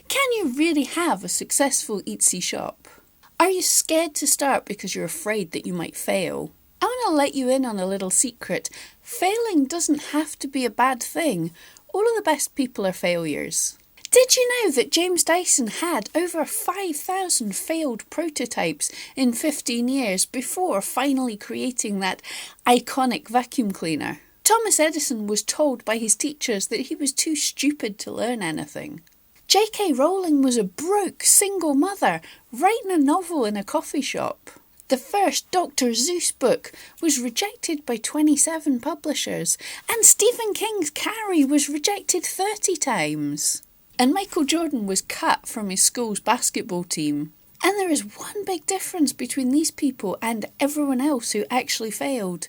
Can you really have a successful Etsy shop? Are you scared to start because you're afraid that you might fail? I want to let you in on a little secret. Failing doesn't have to be a bad thing. All of the best people are failures. Did you know that James Dyson had over 5,000 failed prototypes in 15 years before finally creating that iconic vacuum cleaner? Thomas Edison was told by his teachers that he was too stupid to learn anything. J.K. Rowling was a broke single mother writing a novel in a coffee shop. The first Dr. Seuss book was rejected by 27 publishers, and Stephen King's Carrie was rejected 30 times. And Michael Jordan was cut from his school's basketball team. And there is one big difference between these people and everyone else who actually failed,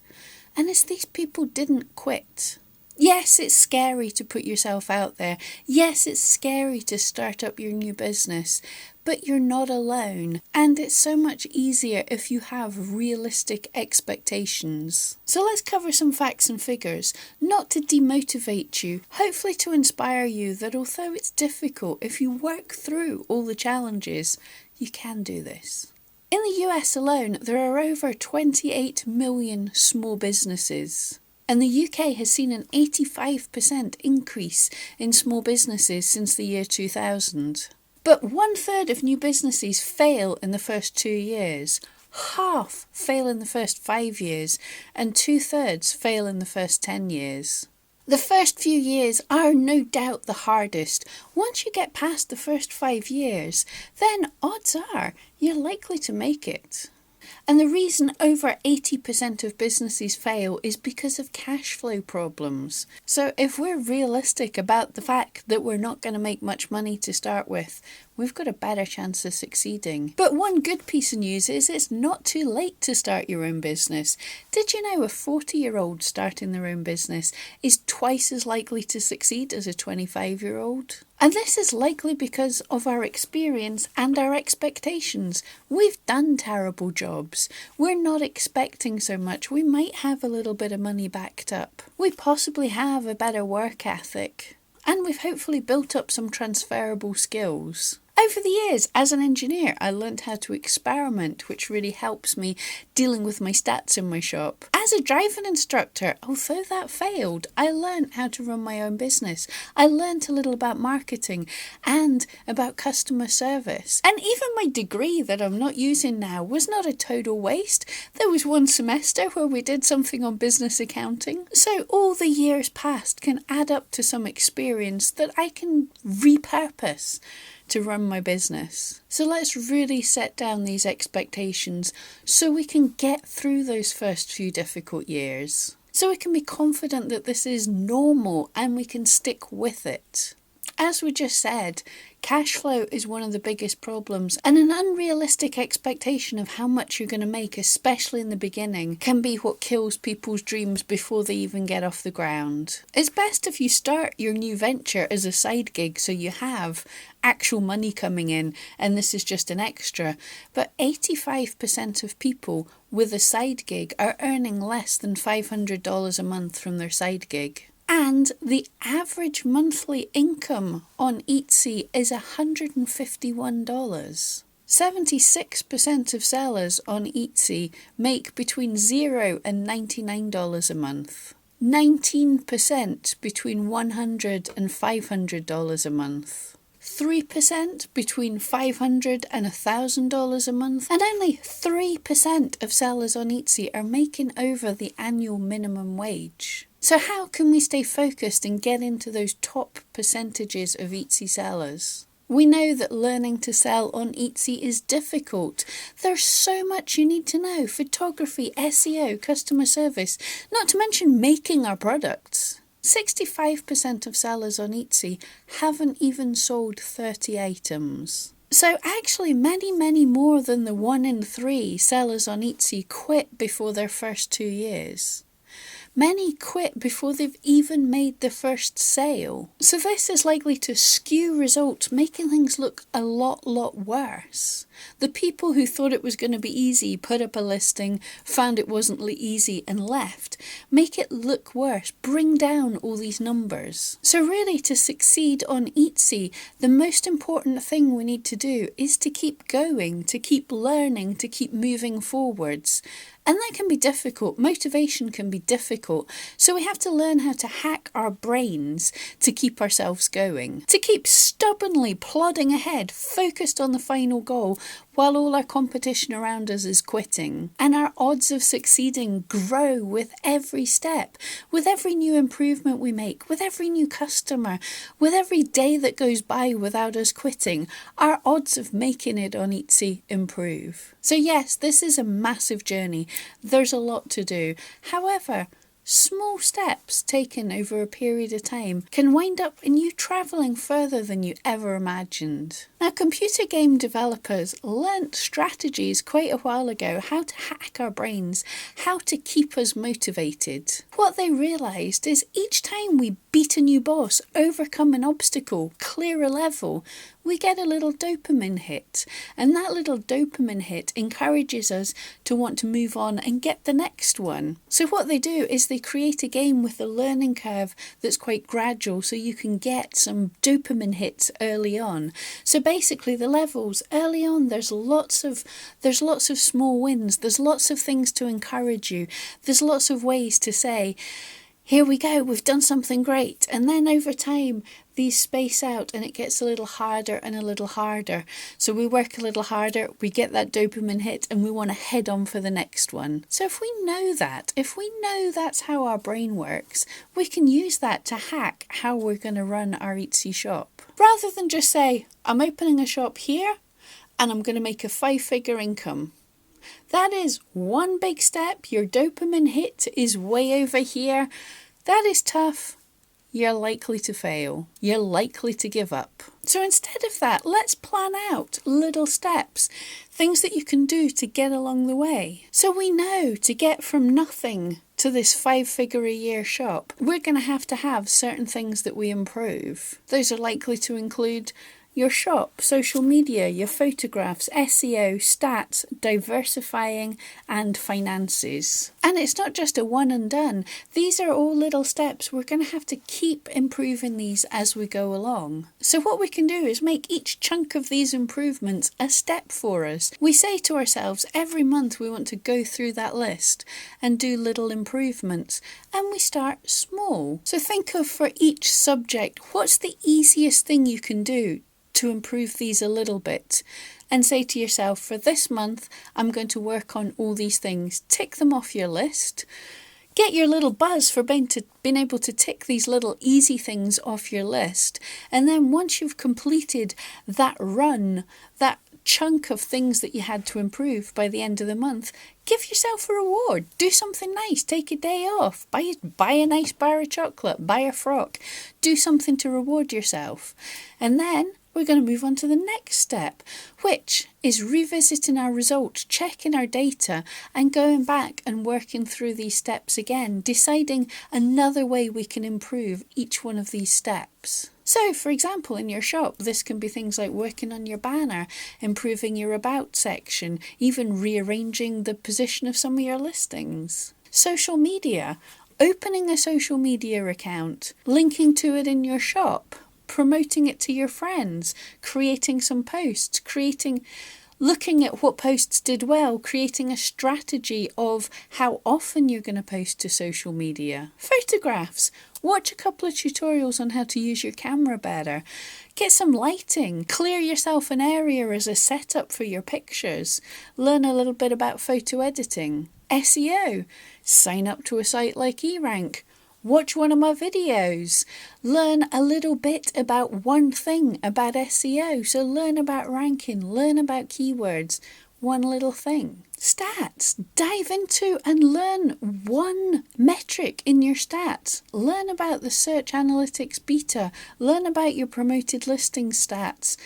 and it's these people didn't quit. Yes, it's scary to put yourself out there. Yes, it's scary to start up your new business, but you're not alone. And it's so much easier if you have realistic expectations. So let's cover some facts and figures, not to demotivate you, hopefully to inspire you that although it's difficult, if you work through all the challenges, you can do this. In the US alone, there are over 28 million small businesses. And the UK has seen an 85% increase in small businesses since the year 2000. But 1/3 of new businesses fail in the first 2 years, half fail in the first 5 years, and 2/3 fail in the first 10 years. The first few years are no doubt the hardest. Once you get past the first 5 years, then odds are you're likely to make it. And the reason over 80% of businesses fail is because of cash flow problems. So if we're realistic about the fact that we're not going to make much money to start with, we've got a better chance of succeeding. But one good piece of news is it's not too late to start your own business. Did you know a 40-year-old starting their own business is twice as likely to succeed as a 25-year-old? And this is likely because of our experience and our expectations. We've done terrible jobs. We're not expecting so much. We might have a little bit of money backed up. We possibly have a better work ethic. And we've hopefully built up some transferable skills. Over the years, as an engineer, I learned how to experiment, which really helps me dealing with my stats in my shop. As a driving instructor, although that failed, I learned how to run my own business. I learned a little about marketing and about customer service. And even my degree that I'm not using now was not a total waste. There was one semester where we did something on business accounting. So all the years past can add up to some experience that I can repurpose to run my business. So let's really set down these expectations so we can get through those first few difficult years. So we can be confident that this is normal and we can stick with it. As we just said, cash flow is one of the biggest problems, and an unrealistic expectation of how much you're going to make, especially in the beginning, can be what kills people's dreams before they even get off the ground. It's best if you start your new venture as a side gig so you have actual money coming in and this is just an extra, but 85% of people with a side gig are earning less than $500 a month from their side gig. And the average monthly income on Etsy is $151. 76% of sellers on Etsy make between $0 and $99 a month. 19% between $100 and $500 a month. 3% between $500 and $1,000 a month, and only 3% of sellers on Etsy are making over the annual minimum wage. So how can we stay focused and get into those top percentages of Etsy sellers? We know that learning to sell on Etsy is difficult. There's so much you need to know: photography, SEO, customer service, not to mention making our products. 65% of sellers on Etsy haven't even sold 30 items. So actually many more than the 1 in 3 sellers on Etsy quit before their first 2 years. Many quit before they've even made the first sale. So this is likely to skew results, making things look a lot worse. The people who thought it was going to be easy, put up a listing, found it wasn't easy and left, make it look worse, bring down all these numbers. So really, to succeed on Etsy, the most important thing we need to do is to keep going, to keep learning, to keep moving forwards. And that can be difficult. Motivation can be difficult. So we have to learn how to hack our brains to keep ourselves going, to keep stubbornly plodding ahead, focused on the final goal, while all our competition around us is quitting. And our odds of succeeding grow with every step, with every new improvement we make, with every new customer, with every day that goes by without us quitting. Our odds of making it on Etsy improve. So yes, this is a massive journey. There's a lot to do. However, small steps taken over a period of time can wind up in you travelling further than you ever imagined. Now, computer game developers learnt strategies quite a while ago, how to hack our brains, how to keep us motivated. What they realised is each time we beat a new boss, overcome an obstacle, clear a level, we get a little dopamine hit, and that little dopamine hit encourages us to want to move on and get the next one. So what they do is they create a game with a learning curve that's quite gradual, so you can get some dopamine hits early on. So basically the levels early on, there's lots of small wins, there's lots of things to encourage you, there's lots of ways to say, here we go, we've done something great. And then over time, these space out and it gets a little harder and a little harder. So we work a little harder, we get that dopamine hit, and we want to head on for the next one. So if we know that's how our brain works, we can use that to hack how we're going to run our Etsy shop. Rather than just say, I'm opening a shop here and I'm going to make a 5-figure income. That is one big step. Your dopamine hit is way over here. That is tough. You're likely to fail. You're likely to give up. So instead of that, let's plan out little steps, things that you can do to get along the way. So we know to get from nothing to this 5-figure a year shop, we're going to have certain things that we improve. Those are likely to include your shop, social media, your photographs, SEO, stats, diversifying, and finances. And it's not just a one and done. These are all little steps. We're going to have to keep improving these as we go along. So what we can do is make each chunk of these improvements a step for us. We say to ourselves every month we want to go through that list and do little improvements. And we start small. So think of, for each subject, what's the easiest thing you can do to improve these a little bit, and say to yourself, for this month I'm going to work on all these things. Tick them off your list. Get your little buzz for being able to tick these little easy things off your list, and then once you've completed that run, that chunk of things that you had to improve by the end of the month, give yourself a reward. Do something nice. Take a day off. Buy a nice bar of chocolate. Buy a frock. Do something to reward yourself. And then we're going to move on to the next step, which is revisiting our results, checking our data, and going back and working through these steps again, deciding another way we can improve each one of these steps. So, for example, in your shop, this can be things like working on your banner, improving your about section, even rearranging the position of some of your listings. Social media, opening a social media account, linking to it in your shop, promoting it to your friends, creating some posts, looking at what posts did well, creating a strategy of how often you're going to post to social media. Photographs. Watch a couple of tutorials on how to use your camera better. Get some lighting. Clear yourself an area as a setup for your pictures. Learn a little bit about photo editing. SEO. Sign up to a site like eRank. Watch one of my videos. Learn a little bit about one thing about SEO. So learn about ranking, learn about keywords, one little thing. Stats. Dive into and learn one metric in your stats. Learn about the search analytics beta. Learn about your promoted listing stats.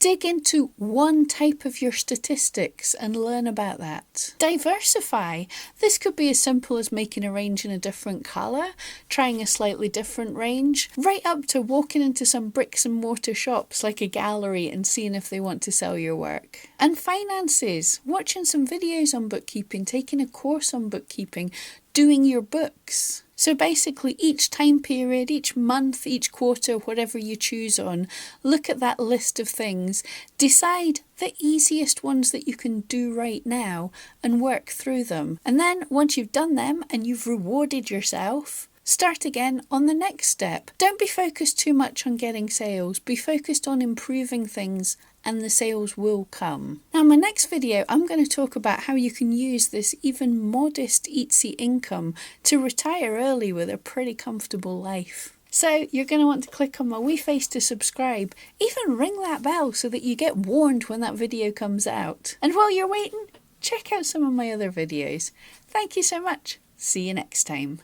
Dig into one type of your statistics and learn about that. Diversify. This could be as simple as making a range in a different colour, trying a slightly different range, right up to walking into some bricks and mortar shops like a gallery and seeing if they want to sell your work. And finances. Watching some videos on bookkeeping, taking a course on bookkeeping, doing your books. So basically each time period, each month, each quarter, whatever you choose on, look at that list of things, decide the easiest ones that you can do right now and work through them. And then once you've done them and you've rewarded yourself, start again on the next step. Don't be focused too much on getting sales. Be focused on improving things and the sales will come. Now, in my next video, I'm going to talk about how you can use this even modest Etsy income to retire early with a pretty comfortable life. So you're going to want to click on my wee face to subscribe, even ring that bell so that you get warned when that video comes out. And while you're waiting, check out some of my other videos. Thank you so much. See you next time.